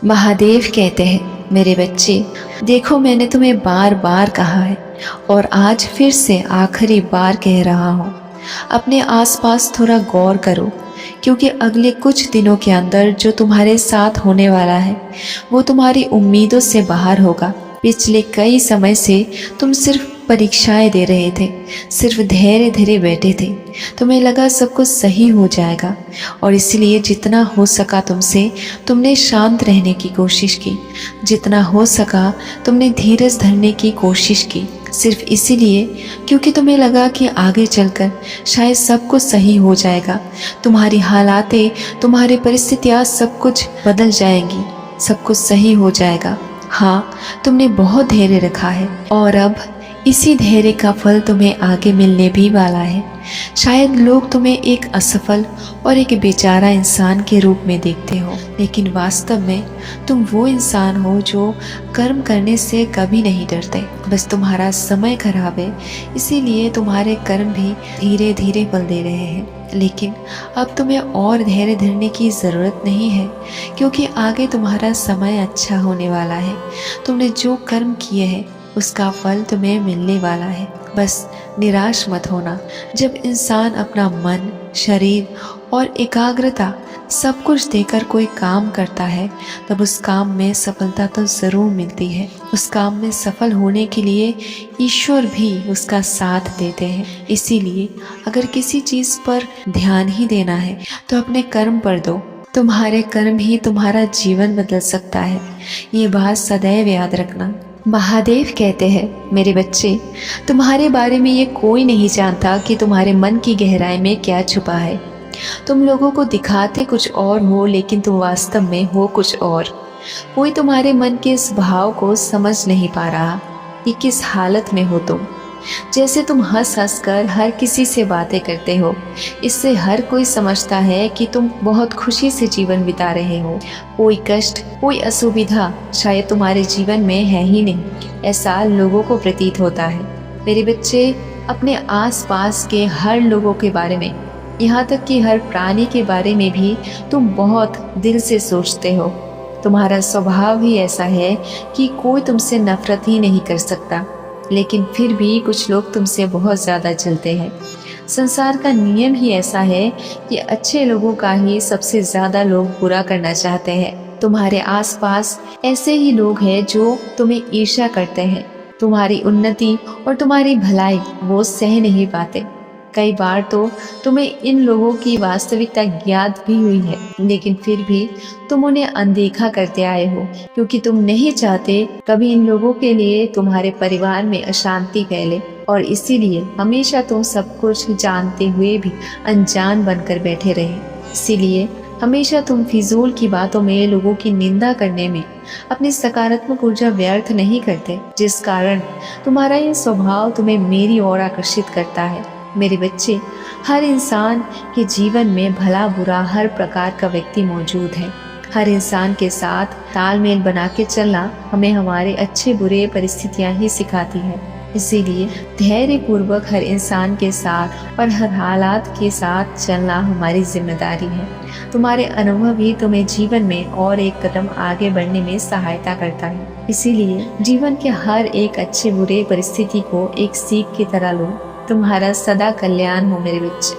महादेव कहते हैं, मेरे बच्चे, देखो मैंने तुम्हें बार बार कहा है और आज फिर से आखिरी बार कह रहा हूँ, अपने आसपास थोड़ा गौर करो, क्योंकि अगले कुछ दिनों के अंदर जो तुम्हारे साथ होने वाला है वो तुम्हारी उम्मीदों से बाहर होगा। पिछले कई समय से तुम सिर्फ परीक्षाएं दे रहे थे, सिर्फ धैर्य धीरे बैठे थे। तुम्हें लगा सब कुछ सही हो जाएगा और इसीलिए जितना हो सका तुमसे तुमने शांत रहने की कोशिश की, जितना हो सका तुमने धीरज धरने की कोशिश की, सिर्फ इसीलिए क्योंकि तुम्हें लगा कि आगे चलकर शायद सब कुछ सही हो जाएगा, तुम्हारी हालातें, तुम्हारी परिस्थितियाँ सब कुछ बदल जाएंगी, सब कुछ सही हो जाएगा। हाँ, तुमने बहुत धैर्य रखा है और अब इसी धैर्य का फल तुम्हें आगे मिलने भी वाला है। शायद लोग तुम्हें एक असफल और एक बेचारा इंसान के रूप में देखते हो, लेकिन वास्तव में तुम वो इंसान हो जो कर्म करने से कभी नहीं डरते। बस तुम्हारा समय खराब है, इसीलिए तुम्हारे कर्म भी धीरे धीरे फल दे रहे हैं। लेकिन अब तुम्हें और धैर्य धरने की ज़रूरत नहीं है, क्योंकि आगे तुम्हारा समय अच्छा होने वाला है। तुमने जो कर्म किए हैं उसका फल तुम्हें मिलने वाला है। बस निराश मत होना। जब इंसान अपना मन, शरीर और एकाग्रता सब कुछ देकर कोई काम करता है तब उस काम में सफलता तो ज़रूर मिलती है। उस काम में सफल होने के लिए ईश्वर भी उसका साथ देते हैं। इसीलिए अगर किसी चीज़ पर ध्यान ही देना है तो अपने कर्म पर दो। तुम्हारे कर्म ही तुम्हारा जीवन बदल सकता है, ये बात सदैव याद रखना। महादेव कहते हैं, मेरे बच्चे, तुम्हारे बारे में ये कोई नहीं जानता कि तुम्हारे मन की गहराई में क्या छुपा है। तुम लोगों को दिखाते कुछ और हो, लेकिन तुम वास्तव में हो कुछ और। कोई तुम्हारे मन के इस भाव को समझ नहीं पा रहा कि किस हालत में हो तुम। जैसे तुम हंस हंस कर हर किसी से बातें करते हो, इससे हर कोई समझता है कि तुम बहुत खुशी से जीवन बिता रहे हो। कोई कष्ट, कोई असुविधा शायद तुम्हारे जीवन में है ही नहीं, ऐसा लोगों को प्रतीत होता है। मेरे बच्चे, अपने आसपास के हर लोगों के बारे में, यहाँ तक कि हर प्राणी के बारे में भी तुम बहुत दिल से सोचते हो। तुम्हारा स्वभाव ही ऐसा है कि कोई तुमसे नफरत ही नहीं कर सकता, लेकिन फिर भी कुछ लोग तुमसे बहुत ज़्यादा जलते हैं। संसार का नियम ही ऐसा है कि अच्छे लोगों का ही सबसे ज़्यादा लोग बुरा करना चाहते हैं। तुम्हारे आसपास ऐसे ही लोग हैं जो तुम्हें ईर्ष्या करते हैं। तुम्हारी उन्नति और तुम्हारी भलाई वो सह नहीं पाते। कई बार तो तुम्हें इन लोगों की वास्तविकता ज्ञात भी हुई है, लेकिन फिर भी तुम उन्हें अनदेखा करते आए हो, क्योंकि तुम नहीं चाहते कभी इन लोगों के लिए तुम्हारे परिवार में अशांति फैले, और इसीलिए हमेशा तुम सब कुछ जानते हुए भी अनजान बनकर बैठे रहे। इसीलिए हमेशा तुम फिजूल की बातों में, लोगों की निंदा करने में अपनी सकारात्मक ऊर्जा व्यर्थ नहीं करते, जिस कारण तुम्हारा ये स्वभाव तुम्हें मेरी ओर आकर्षित करता है। मेरे बच्चे, हर इंसान के जीवन में भला बुरा हर प्रकार का व्यक्ति मौजूद है। हर इंसान के साथ तालमेल बना के चलना हमें हमारे अच्छे बुरे परिस्थितियां ही सिखाती है। इसीलिए धैर्य पूर्वक हर इंसान के साथ और हर हालात के साथ चलना हमारी जिम्मेदारी है। तुम्हारे अनुभव ही तुम्हें जीवन में और एक कदम आगे बढ़ने में सहायता करता है। इसीलिए जीवन के हर एक अच्छे बुरे परिस्थिति को एक सीख की तरह लो। तुम्हारा सदा कल्याण हो मेरे बच्चे।